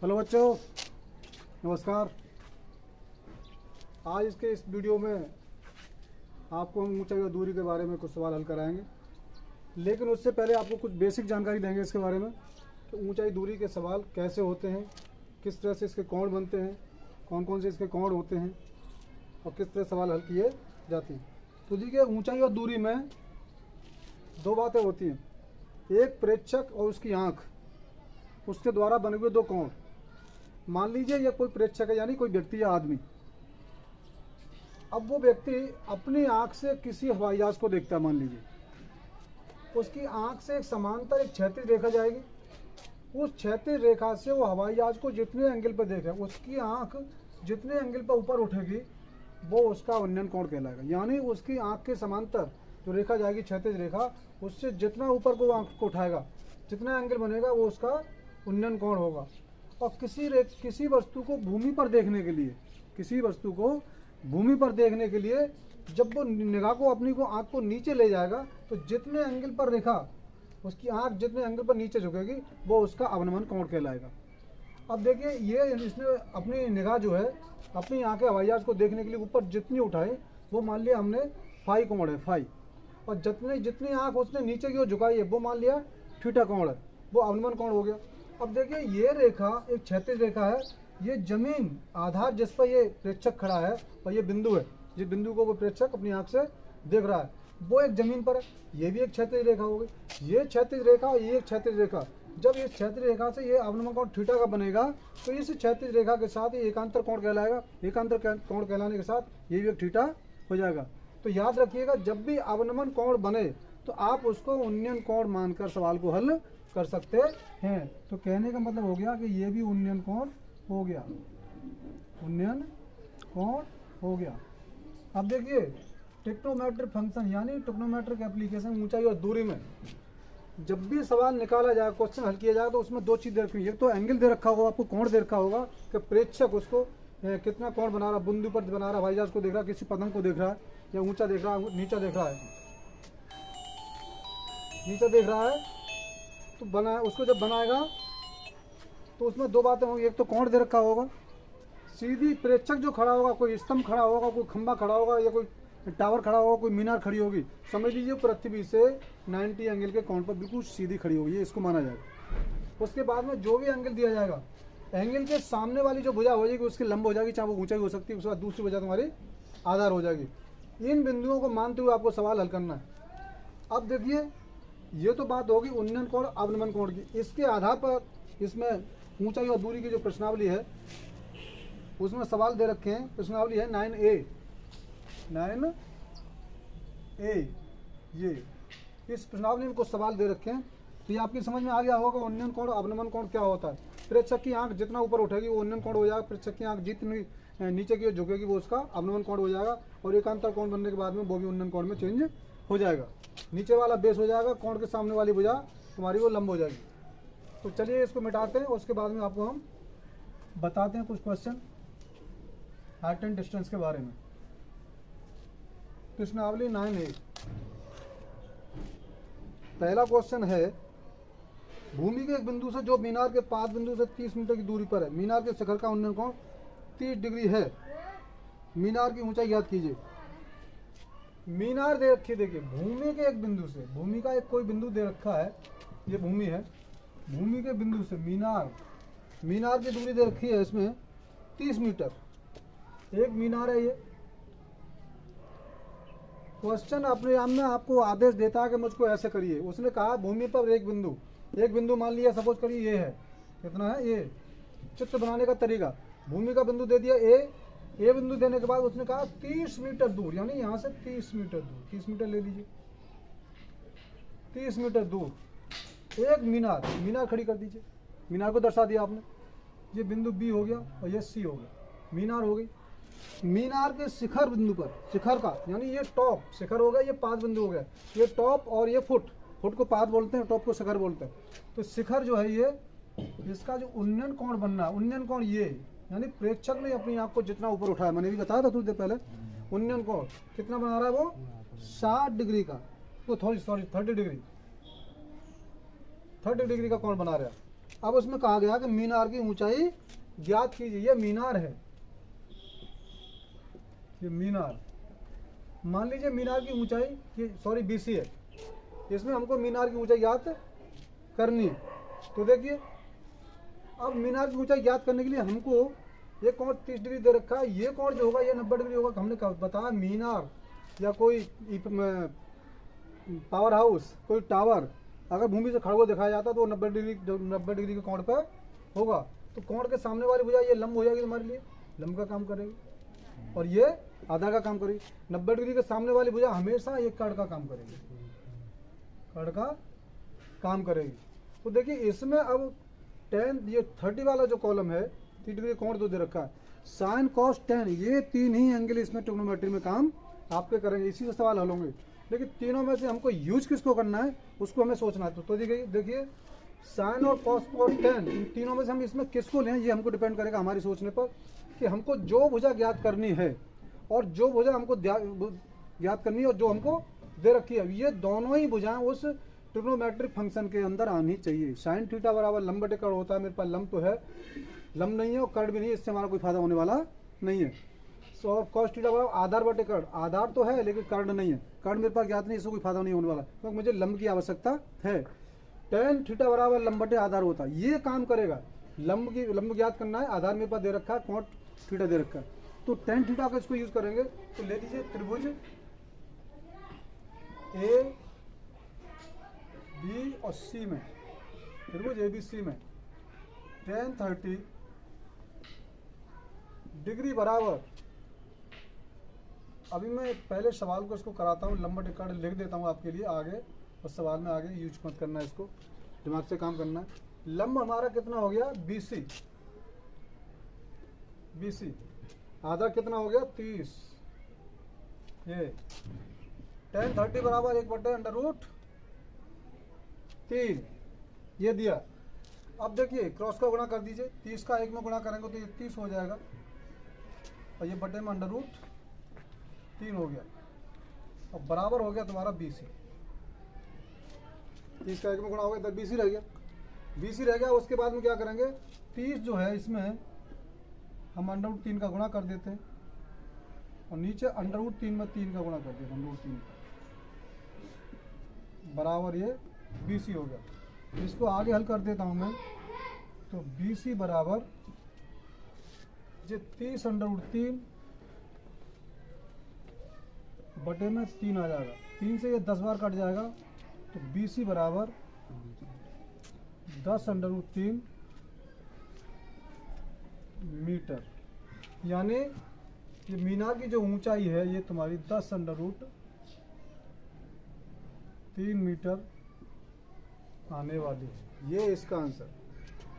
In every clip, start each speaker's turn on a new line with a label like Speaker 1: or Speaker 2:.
Speaker 1: Hello बच्चों, नमस्कार। आज इसके इस वीडियो में आपको हम ऊंचाई और दूरी के बारे में कुछ सवाल हल कराएंगे, लेकिन उससे पहले आपको कुछ बेसिक जानकारी देंगे इसके बारे में कि ऊंचाई दूरी के सवाल कैसे होते हैं, किस तरह से इसके कोण बनते हैं, कौन कौन से इसके कोण होते हैं और किस तरह सवाल हल किए जाते हैं। तो देखिए, ऊंचाई और दूरी में दो बातें होती हैं, एक प्रेक्षक और उसकी आँख, उसके द्वारा बने हुए दो कोण। मान लीजिए यह कोई प्रेक्षक है, यानी कोई व्यक्ति या आदमी। अब वो व्यक्ति अपनी आंख से किसी हवाई जहाज को देखता है। मान लीजिए उसकी आंख से एक समांतर एक क्षैतिज रेखा जाएगी। उस क्षैतिज रेखा से वो हवाई जहाज को जितने एंगल पर देख रहा है, उसकी आंख जितने एंगल पर ऊपर उठेगी वो उसका उन्नयन कोण कहलाएगा। यानी उसकी आंख के समांतर जो रेखा जाएगी, क्षैतिज रेखा, उससे जितना ऊपर को वो आंख को उठाएगा, जितना एंगल बनेगा वो उसका उन्नयन कोण होगा। और किसी वस्तु को भूमि पर देखने के लिए, किसी वस्तु को भूमि पर देखने के लिए जब वो निगाह को अपनी को आंख को नीचे ले जाएगा, तो जितने एंगल पर रेखा, उसकी आंख जितने एंगल पर नीचे झुकेगी वो उसका अवनमन कोण कहलाएगा। अब देखिए, ये इसने अपनी निगाह जो है अपनी आंखें हवाई जहाज को देखने के लिए ऊपर जितनी उठाई, वो मान लिया हमने फाई कोण है, फाई। और जितनी आंख उसने नीचे की ओर झुकाई है वो मान लिया थीटा कोण है, वो अवनमन कोण हो गया। अब देखिए, ये रेखा एक क्षैतिज रेखा है, ये जमीन आधार जिस पर ये प्रेक्षक खड़ा है और ये बिंदु है, जिस बिंदु को वो प्रेक्षक अपनी आंख से देख रहा है, वो एक जमीन पर है। ये भी एक क्षैतिज रेखा हो गई, ये क्षैतिज रेखा और ये एक क्षैतिज रेखा। जब इस क्षैतिज रेखा से ये अवनमन कोण थीटा का बनेगा, तो इस क्षैतिज रेखा के साथ ये एकांतर कोण कहलाएगा। एकांतर कोण कहलाने के साथ ये भी एक थीटा हो जाएगा। तो याद रखिएगा, जब भी अवनमन कोण बने तो आप उसको उन्नयन कोण मानकर सवाल को हल कर सकते हैं। तो कहने का मतलब हो गया कि ये भी उन्नयन कोण हो गया, उन्नयन कोण हो गया। अब देखिए, ट्रिग्नोमेट्रिक फंक्शन यानी ट्रिग्नोमेट्रिक एप्लीकेशन ऊंचाई और दूरी में जब भी सवाल निकाला जाए, क्वेश्चन हल किया जाए, तो उसमें दो चीज़ दे रखी है। एक तो एंगल दे रखा होगा, आपको कोण दे रखा होगा कि प्रेक्षक उसको कितना कोण बना रहा, बिंदु पर बना रहा, हवाई जहाज को देख रहा है, किसी पतंग को देख रहा है, या ऊंचा देख रहा है, नीचा देख रहा है, नीचा देख रहा है, तो बना उसको जब बनाएगा तो उसमें दो बातें होंगी। एक तो कोण दे रखा होगा, सीधी प्रेक्षक जो खड़ा होगा, कोई स्तंभ खड़ा होगा, कोई खंभा खड़ा होगा, या कोई टावर खड़ा होगा, कोई मीनार खड़ी होगी, समझ लीजिए पृथ्वी से 90 एंगल के कोण पर बिल्कुल सीधी खड़ी होगी, इसको माना जाएगा। उसके बाद में जो भी एंगल दिया जाएगा, एंगल के सामने वाली जो भुजा हो जाएगी उसकी लंब हो जाएगी, चाहे वो ऊंचाई हो सकती है, उसके बाद दूसरी भुजा तुम्हारी आधार हो जाएगी। इन बिंदुओं को मानते हुए आपको सवाल हल करना है। अब देखिए, ये तो बात होगी उन्नयन कोण अवनमन कोण की। इसके आधार पर इसमें ऊंचाई और दूरी की जो प्रश्नावली है उसमें सवाल दे रखे हैं। प्रश्नावली है 9A। ये इस प्रश्नावली में कुछ सवाल दे रखे हैं, तो ये आपकी समझ में आ गया होगा उन्नयन कोण अवनमन कोण क्या होता है। प्रेक्षक की आंख जितना ऊपर उठेगी वो उन्नयन कोण हो जाएगा, प्रेक्षक की आंख जितनी नीचे की ओर झुकेगी वो उसका अवनमन कोण हो जाएगा, और एकांतर कोण बनने के बाद में वो भी उन्नयन कोण में चेंज हो जाएगा। नीचे वाला बेस हो जाएगा, कोण के सामने वाली भुजा तुम्हारी वो लंब हो जाएगी। तो चलिए इसको मिटाते हैं, उसके बाद में आपको हम बताते हैं कुछ क्वेश्चन हाइट एंड डिस्टेंस के बारे में। प्रश्नावली 9A। पहला क्वेश्चन है, भूमि के एक बिंदु से जो मीनार के पाद बिंदु से 30 मीटर की दूरी पर है, मीनार के शिखर का उन्नयन कोण 30 डिग्री है। मीनार की ऊंचाई ज्ञात कीजिए। मीनार दे रखी, देखिए भूमि के एक बिंदु से, भूमि का एक कोई बिंदु दे रखा है, ये भूमि है, भूमि के बिंदु से मीनार की दूरी दे रखी है इसमें 30 मीटर। एक मीनार है ये। क्वेश्चन अपने आप में आपको आदेश देता है कि मुझको ऐसे करिए। उसने कहा भूमि पर एक बिंदु मान लिया, सपोज करिए ये है, कितना है ये। चित्र बनाने का तरीका, भूमि का बिंदु दे दिया ए बिंदु देने के बाद उसने कहा 30 मीटर दूर, यानी यहाँ से 30 मीटर दूर, 30 मीटर ले लीजिए, 30 मीटर दूर एक मीनार खड़ी कर दीजिए। मीनार को दर्शा दिया आपने। ये बिंदु बी हो गया और ये सी हो गया, मीनार हो गई। मीनार के शिखर बिंदु पर, शिखर का यानी ये टॉप शिखर हो गया, ये पाद बिंदु हो गया, ये टॉप और ये फुट को पाद बोलते हैं, टॉप को शिखर बोलते हैं। तो शिखर जो है ये, इसका जो उन्नयन कोण बनना, उन्नयन कोण ये, यानी प्रेक्षक ने अपनी आंख को जितना ऊपर उठाया, मैंने भी बताया था थोड़ी देर पहले, उन्नयन कोण कितना बना रहा है वो 60 डिग्री का, तो 30 डिग्री का कोण बना रहा है। अब उसमें कहा गया कि मीनार की ऊंचाई ज्ञात कीजिए। ये मीनार है, ये मीनार, मान लीजिए मीनार की ऊंचाई सॉरी BC है, इसमें हमको मीनार की ऊंचाई ज्ञात करनी है। तो देखिए अब मीनार की ऊंचाई ज्ञात करने के लिए हमको ये कोण 30 डिग्री दे रखा है, ये कोण जो होगा ये 90 डिग्री होगा। हमने बताया मीनार या कोई पावर हाउस, कोई टावर अगर भूमि से खड़ा हुआ दिखाया जाता तो 90 डिग्री के कोण पर होगा। तो कोण के सामने वाली भुजा ये लंब हो जाएगी, तुम्हारे लिए लंब का काम करेगी, और ये आधा का काम करेगी। 90 डिग्री के सामने वाली भुजा हमेशा एक कर्ण का काम करेगी, कर्ण का काम करेगी। तो देखिए इसमें अब 10 ये 30 वाला जो कॉलम है 30 डिग्री कोण दो दे रखा है, साइन कॉस टेन, ये तीन ही एंगल इसमें ट्रिग्नोमेट्री में काम आपके करेंगे, इसी से सवाल हल होंगे। लेकिन तीनों में से हमको यूज किसको करना है उसको हमें सोचना है। तो देखिए साइन और कॉस और टेन, इन तीनों में से हम इसमें किसको लें ये हमको डिपेंड करेगा हमारी सोचने पर कि हमको जो भुजा ज्ञात करनी है और जो भुजा हमको ज्ञात करनी है और जो हमको दे रखी है, ये दोनों ही भुजाएं उस ट्रिग्नोमेट्रिक फंक्शन के अंदर आनी चाहिए। साइन थीटा बराबर लंब बटे कर्ण होता है, मेरे पास लंब तो है, लंब नहीं है और कर्ण भी नहीं है, इससे हमारा कोई फायदा होने वाला नहीं है। और कॉस थीटा बराबर आधार बटे कर्ण, आधार तो है लेकिन कर्ण नहीं है, कर्ण मेरे पास ज्ञात नहीं, इससे कोई फायदा नहीं होने वाला क्योंकि मुझे लंब की आवश्यकता है। टेन थीटा बराबर लंब बटे आधार होता है, ये काम करेगा। लंब ज्ञात करना है, आधार मेरे पास दे रखा है, कॉट थीटा दे रखा है, तो टेन थीटा का इसको यूज करेंगे। तो ले लीजिए त्रिभुज ए बी और सी में, त्रिभुज ABC में tan 30 डिग्री बराबर, अभी मैं पहले सवाल को इसको कराता हूँ, लंबा टिकट लिख देता हूँ आपके लिए आगे, और सवाल में आगे यूज मत करना है, इसको दिमाग से काम करना है। लंब हमारा कितना हो गया BC, आधा कितना हो गया 30, ये tan 30 बराबर 1/√3 ये दिया। अब देखिए क्रॉस का गुणा कर दीजिए, 30 का 1 में गुणा करेंगे तो ये 30 हो जाएगा और ये बटे में √3 हो गया और बराबर हो गया तुम्हारा BC। 30 का 1 में गुणा हो गया तो BC रह गया, BC रह गया। उसके बाद में क्या करेंगे, 30 जो है इसमें हम √3 का गुणा कर देते हैं और नीचे √3 में 3 का गुणा कर देते हैं, √3 बराबर ये BC हो गया। इसको आगे हल कर देता हूँ मैं, तो BC बराबर ये 30√3 बटे में 3 आ जाएगा, 3 से ये 10 बार कट जाएगा, तो BC बराबर 10√3 मीटर। यानी ये मीनार की जो ऊंचाई है ये तुम्हारी 10√3 मीटर आने वाली है, ये इसका आंसर।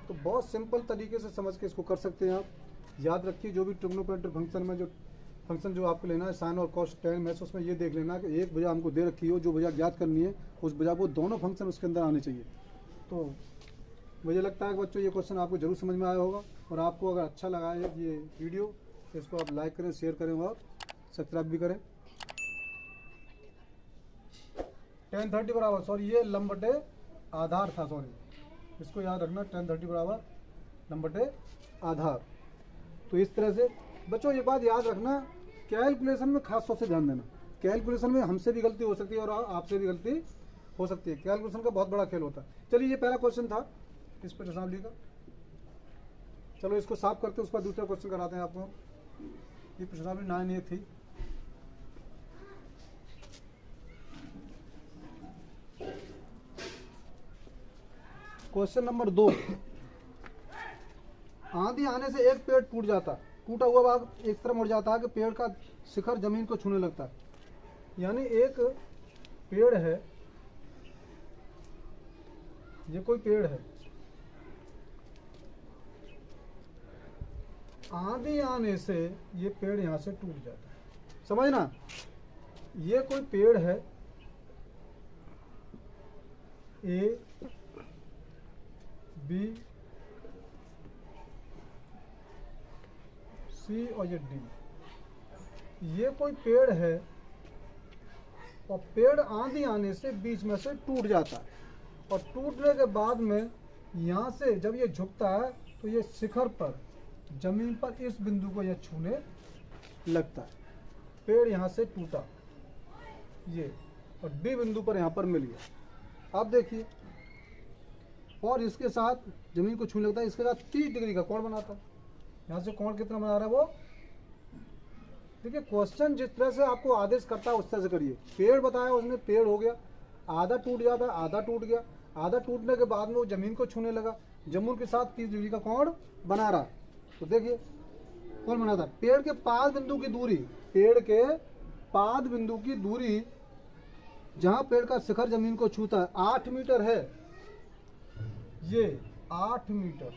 Speaker 1: तो बहुत सिंपल तरीके से समझ के इसको कर सकते हैं आप। याद रखिए जो भी ट्रिग्नोमेट्रिक फंक्शन में जो फंक्शन जो आपको लेना है साइन और कॉस टेन में, उसमें ये देख लेना कि एक भुजा हमको दे रखी हो, जो भुजा ज्ञात करनी है उस भुजा को दोनों फंक्शन उसके अंदर आने चाहिए। तो मुझे लगता है कि बच्चों ये क्वेश्चन आपको जरूर समझ में आया होगा, और आपको अगर अच्छा लगा है ये वीडियो तो इसको आप लाइक करें, शेयर करें और सब्सक्राइब भी करें। tan 30 बराबर, सॉरी ये लंब बटे आधार था, सॉरी इसको याद रखना, tan 30 बराबर लंब बटे आधार। तो इस तरह से बच्चों ये बात याद रखना, कैलकुलेशन में खास तौर से ध्यान देना। कैलकुलेशन में हमसे भी गलती हो सकती है और आपसे भी गलती हो सकती है, कैलकुलेशन का बहुत बड़ा खेल होता है। चलिए ये पहला क्वेश्चन था इस पर असेंबली का, चलो इसको साफ करते उसके बाद दूसरा क्वेश्चन कराते हैं आपको। ये प्रश्नावली 9A थी। क्वेश्चन नंबर 2, आंधी आने से एक पेड़ टूटा हुआ भाग एक तरफ मुड़ जाता है कि पेड़ का शिखर जमीन को छूने लगता है। यानी एक पेड़ है, ये कोई पेड़ है, आंधी आने से ये पेड़ यहां से टूट जाता है, समझना। ये कोई पेड़ है A B C और ये D, ये कोई पेड़ है और पेड़ आंधी आने से बीच में से टूट जाता है, और टूटने के बाद में यहाँ से जब ये झुकता है तो ये शिखर पर, जमीन पर इस बिंदु को यह छूने लगता है। पेड़ यहाँ से टूटा ये, और डी बिंदु पर यहाँ पर मिल गया। अब देखिए, और इसके साथ जमीन को छूने लगता है, इसके साथ 30 डिग्री का कोण बनाता है। यहाँ से कोण कितना बना रहा है वो देखिए। क्वेश्चन जिस तरह से आपको आदेश करता है उस तरह से करिए। पेड़ बताया उसने, पेड़ हो गया, आधा टूट जाता है, आधा टूट गया, आधा टूटने के बाद में वो जमीन को छूने लगा, जमीन के साथ 30 डिग्री का कोण बना रहा। तो देखिए कौन बनाता है, पेड़ के पाद बिंदु की दूरी, पेड़ के पाद बिंदु की दूरी जहां पेड़ का शिखर जमीन को छूता है 8 मीटर है। ये 8 मीटर,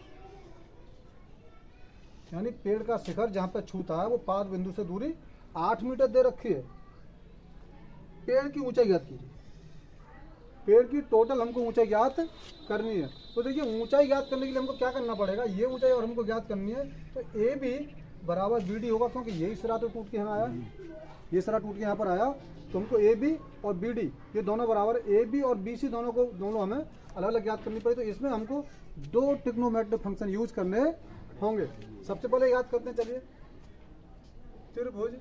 Speaker 1: यानी पेड़ का शिखर जहां पर छूता है वो पाद बिंदु से दूरी 8 मीटर दे रखी है। पेड़ की ऊंचाई ज्ञात कीजिए। पेड़ की टोटल हमको ऊंचाई ज्ञात करनी है। तो देखिए ऊंचाई ज्ञात करने के लिए हमको क्या करना पड़ेगा, ये ऊंचाई और हमको ज्ञात करनी है। तो ए बी बराबर बी डी होगा, क्योंकि यही सिरा तो टूट के यहाँ आया, ये सिरा टूट के यहाँ पर आया। तो हमको ए बी और बी डी ये दोनों बराबर, ए बी और बी सी दोनों हमें अलग अलग ज्ञात करनी पड़ी। तो इसमें हमको 2 ट्रिग्नोमेट्रिक फंक्शन यूज करने होंगे। सबसे पहले याद करते हैं, चलिए त्रिभुज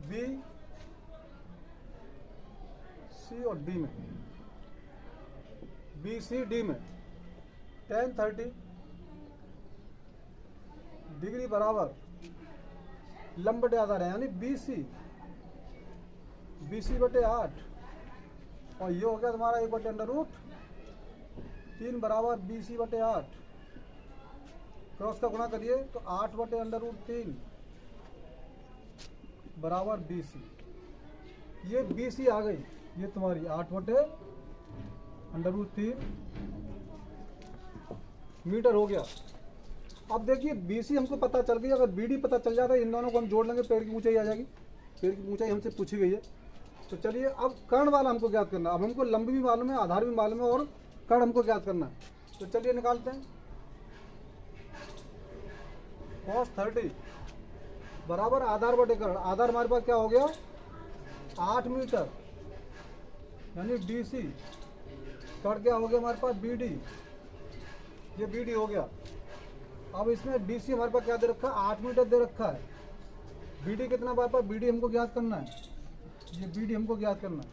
Speaker 1: बी सी और डी में, बी सी डी में tan 30 डिग्री बराबर लंब बटे आधार है, यानी BC बटे 8, और ये हो गया तुम्हारा 1 बटे √3 बराबर BC बटे 8। क्रॉस का गुणा करिए तो 8 बटे √3 बराबर BC। ये BC आ गई, ये तुम्हारी 8 बटे √3 मीटर हो गया। अब देखिए BC हमको पता चल गई, अगर BD पता चल जाता है इन दोनों को हम जोड़ लेंगे, पेड़ की ऊंचाई आ जाएगी। पेड़ की ऊंचाई हमसे पूछी गई है। तो चलिए अब कर्ण वाला हमको ज्ञात करना है। अब हमको लंब भी मालूम है, आधार भी मालूम है, और कर्ण हमको ज्ञात करना है। तो चलिए निकालते हैं। cos 30 बराबर आधार बटे कर्ण। आधार हमारे पास क्या हो गया 8 मीटर, यानी DC। कर्ण क्या हो गया हमारे पास BD, ये BD हो गया। अब इसमें DC हमारे पास क्या दे रखा है 8 मीटर दे रखा है। BD कितना हमारे पास, BD हमको ज्ञात करना है, ये BD हमको ज्ञात करना है।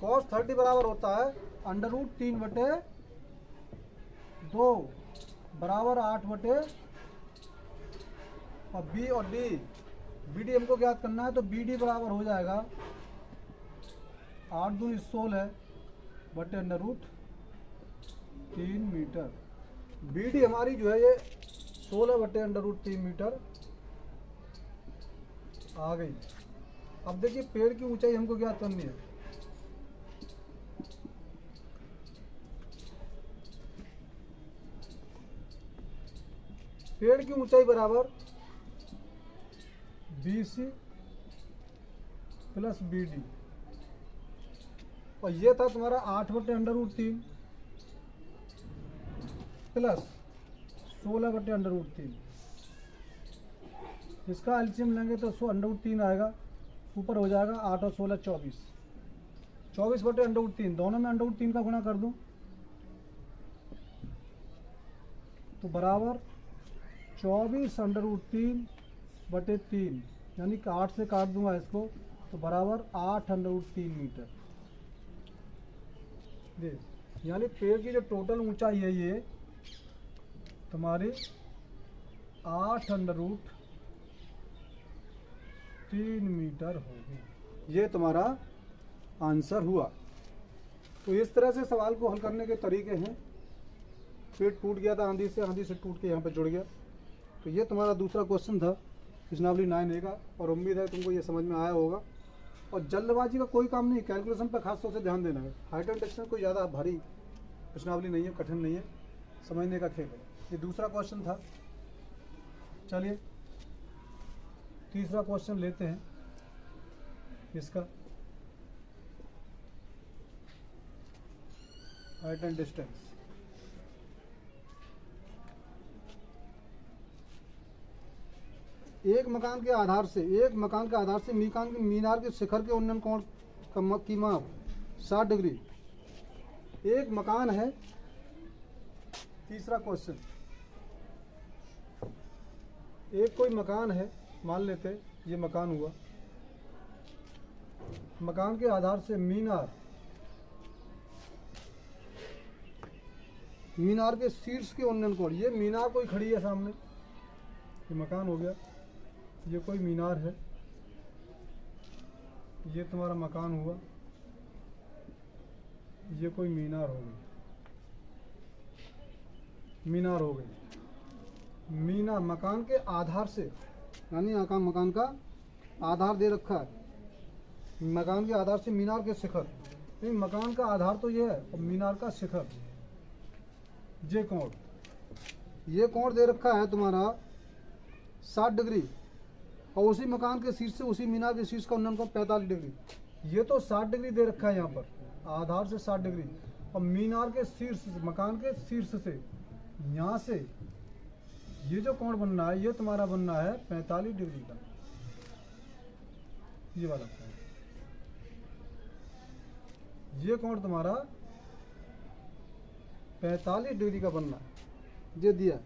Speaker 1: cos 30 बराबर होता है √3 बटे 2 बराबर 8 बटे, और B और D BD हमको ज्ञात करना है। तो BD बराबर हो जाएगा 8 दूनी 16 बटे √3 मीटर। BD हमारी जो है ये 16 बटे √3 मीटर आ गई। अब देखिए पेड़ की ऊंचाई हमको ज्ञात करनी है। पेड़ की ऊंचाई बराबर BC प्लस BD, और ये था तुम्हारा 8 बटे √3 प्लस 16 बटे √3। इसका एलसीएम लेंगे तो √3 आएगा, ऊपर हो जाएगा 8 और 16 24, 24 बटे √3। दोनों में √3 का गुणा कर दूं तो बराबर 24 √3 बटे 3, यानी कि 8 से काट दूंगा इसको तो बराबर 8 √3 मीटर। देख, यानी पेड़ की जो टोटल ऊंचाई है ये तुम्हारी 8 √3 मीटर होगी। ये तुम्हारा आंसर हुआ। तो इस तरह से सवाल को हल करने के तरीके हैं। पेड़ टूट गया था आंधी से टूट के यहाँ पे जुड़ गया। तो ये तुम्हारा दूसरा क्वेश्चन था प्रश्नावली 9A का, और उम्मीद है तुमको ये समझ में आया होगा। और जल्दबाजी का कोई काम नहीं, कैलकुलेशन पर खास तौर से ध्यान देना है। हाइट एंड टेक्सचर कोई ज़्यादा भारी प्रश्नावली नहीं है, कठिन नहीं है, समझने का खेल है। ये दूसरा क्वेश्चन था। चलिए तीसरा क्वेश्चन लेते हैं इसका, हाइट एंड डिस्टेंस। एक मकान के आधार से मीनार के शिखर के उन्नयन कोण की माप 60 डिग्री। एक मकान है तीसरा क्वेश्चन, एक कोई मकान है, मान लेते ये मकान हुआ, मकान के आधार से मीनार के शीर्ष के उन्नयन कोण, ये मीनार कोई खड़ी है सामने, ये मकान हो गया, ये कोई मीनार है, ये तुम्हारा मकान हुआ, ये कोई मीनार हो गई, मीनार मकान के आधार से, यानी मकान का आधार दे रखा है, मकान के आधार से मीनार के शिखर, नहीं मकान का आधार तो ये है और मीनार का शिखर, ये कोण दे रखा है तुम्हारा 60 डिग्री, और उसी मकान के शीर्ष से उसी मीनार के शीर्ष का उन्नयन कोण 45 डिग्री। ये तो 60 डिग्री दे रखा है यहाँ पर, आधार से 60 डिग्री, और मीनार के शीर्ष, मकान के शीर्ष से यहाँ से ये जो कोण बनना है, ये तुम्हारा बनना है 45 डिग्री का, ये वाला कोण, ये कोण तुम्हारा 45 डिग्री का बनना है, ये दिया।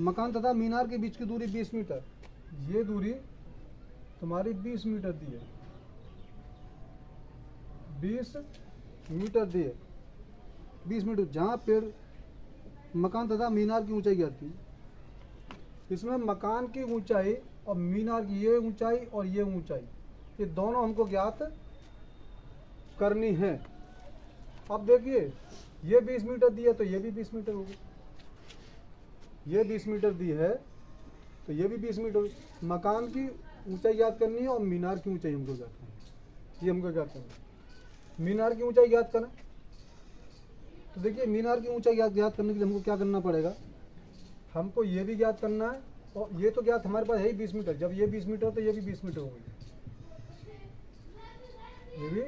Speaker 1: मकान तथा मीनार के बीच की दूरी 20 मीटर, ये दूरी तुम्हारी 20 मीटर दी है, 20 मीटर दी है, 20 मीटर, जहाँ पेड़ मकान तथा मीनार की ऊंचाई ज्ञात की। इसमें मकान की ऊंचाई और मीनार की ये ऊंचाई और ये ऊंचाई, ये दोनों हमको ज्ञात करनी है। अब देखिए ये 20 मीटर दी है तो ये भी 20 मीटर होगी, ये 20 मीटर दी है तो ये भी 20 मीटर होगी। मकान की ऊंचाई ज्ञात करनी है और मीनार की ऊंचाई हमको ज्ञात करनी है, ये हमको ज्ञात करना है। मीनार की ऊंचाई ज्ञात करें तो देखिए मीनार की ऊंचाई ज्ञात करने के लिए हमको क्या करना पड़ेगा, हमको ये भी ज्ञात करना है, और ये तो ज्ञात हमारे पास है ही 20 मीटर, जब ये 20 मीटर तो ये भी 20 मीटर हो गई, ये भी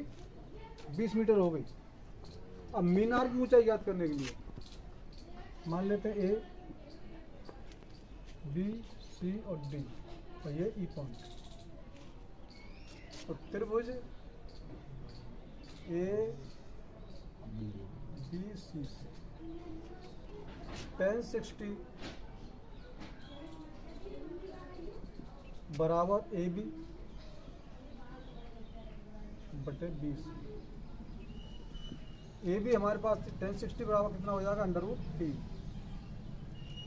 Speaker 1: 20 मीटर हो गई। अब मीनार की ऊंचाई ज्ञात करने के लिए मान लेते हैं ए बी सी और डी, और ये ई पॉइंट, तो त्रिभुज ए बी सी से tan 60 बराबर ए बी बटे बी सी। ए बी हमारे पास tan 60 बराबर कितना हो जाएगा, √3।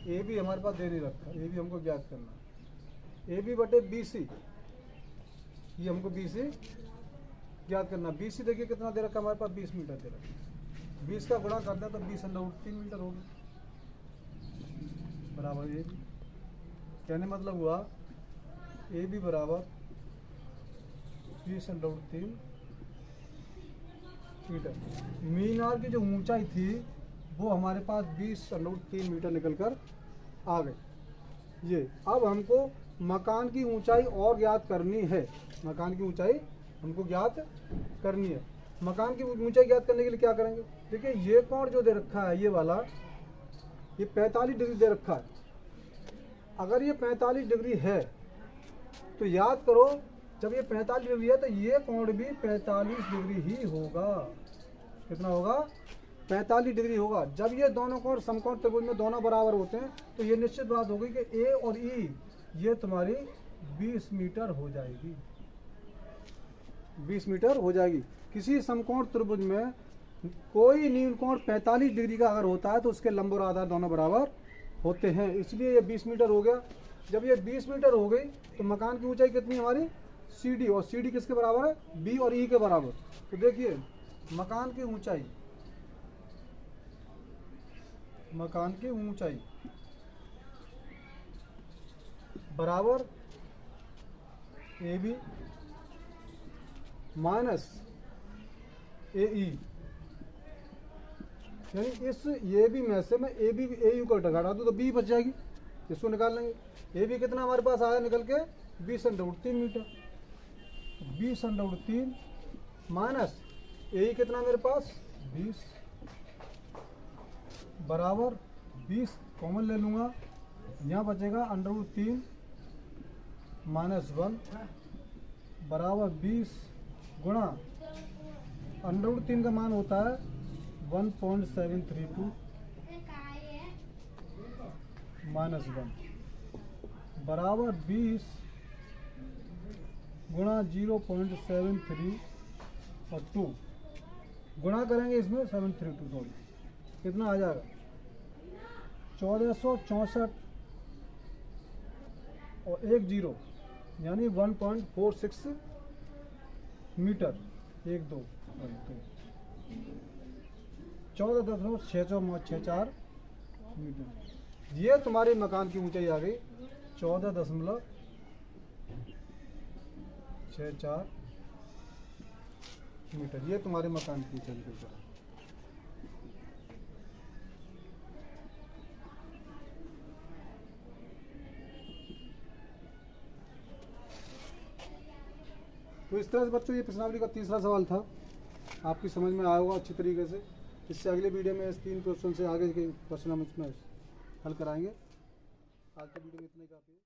Speaker 1: ए बी हमारे पास दे नहीं रखा, ए बी हमको ज्ञात करना, ए बी बटे बी सी, ये हमको बी सी ज्ञात करना। बी सी देखिए कितना दे रखा हमारे पास, 20 मीटर दे रखा, 20 का गुणा करता है तो 20√3 मीटर होगी, बराबर ए बी। कहने मतलब हुआ ए बी बराबर 20√3 मीटर। मीनार की जो ऊंचाई थी वो हमारे पास 20√3 मीटर निकल कर आ गई। ये अब हमको मकान की ऊंचाई और ज्ञात करनी है, मकान की ऊंचाई हमको ज्ञात करनी है। मकान की ऊंचाई ज्ञात करने के लिए क्या करेंगे, देखिए ये कोण जो दे रखा है, ये वाला, ये 45 डिग्री दे रखा है। अगर ये 45 डिग्री है तो याद करो, जब ये 45 डिग्री है तो ये कोण भी 45 डिग्री ही होगा। कितना होगा, 45 डिग्री होगा। जब ये दोनों कोण समकोण त्रिभुज में दोनों बराबर होते हैं तो ये निश्चित बात होगी कि ए और ई ये तुम्हारी 20 मीटर हो जाएगी, 20 मीटर हो जाएगी। किसी समकोण त्रिभुज में कोई न्यून कोण 45 डिग्री का अगर होता है तो उसके लंब और आधार दोनों बराबर होते हैं, इसलिए ये 20 मीटर हो गया। जब ये 20 मीटर हो गई तो मकान की ऊंचाई कितनी हमारी, सी डी, और सी डी किसके बराबर है, बी और ई के बराबर। तो देखिए मकान की ऊंचाई बराबर ए बी माइनस ए ई, यानी इस ये बी में से मैं ए बी ए यू को घटा दूँ तो बी बच जाएगी, इसको निकाल लेंगे। ए बी कितना हमारे पास आया निकल के 20√3 मीटर, 20√3 माइनस ए कितना मेरे पास 20 बराबर 20 कॉमन ले लूँगा, यहाँ बचेगा √3 माइनस 1 बराबर 20 गुणा √3 का मान होता है 1.732 -1 बराबर 20 गुणा 0.73 और 2 गुणा करेंगे इसमें 732 सॉरी कितना आ जाएगा 1464 और 1 जीरो यानी 1.46 मीटर 14.64 मीटर। ये तुम्हारे मकान की ऊंचाई आ गई 14.64 मीटर। ये तुम्हारे मकान की ऊंचाई के ऊपर। तो इस तरह से बच्चों ये प्रश्नावली का तीसरा सवाल था, आपकी समझ में आया होगा अच्छी तरीके से। इससे अगले वीडियो में इस 3 क्वेश्चन से आगे के क्वेश्चन हम इसमें हल कराएंगे। आज का वीडियो में इतना ही काफ़ी है।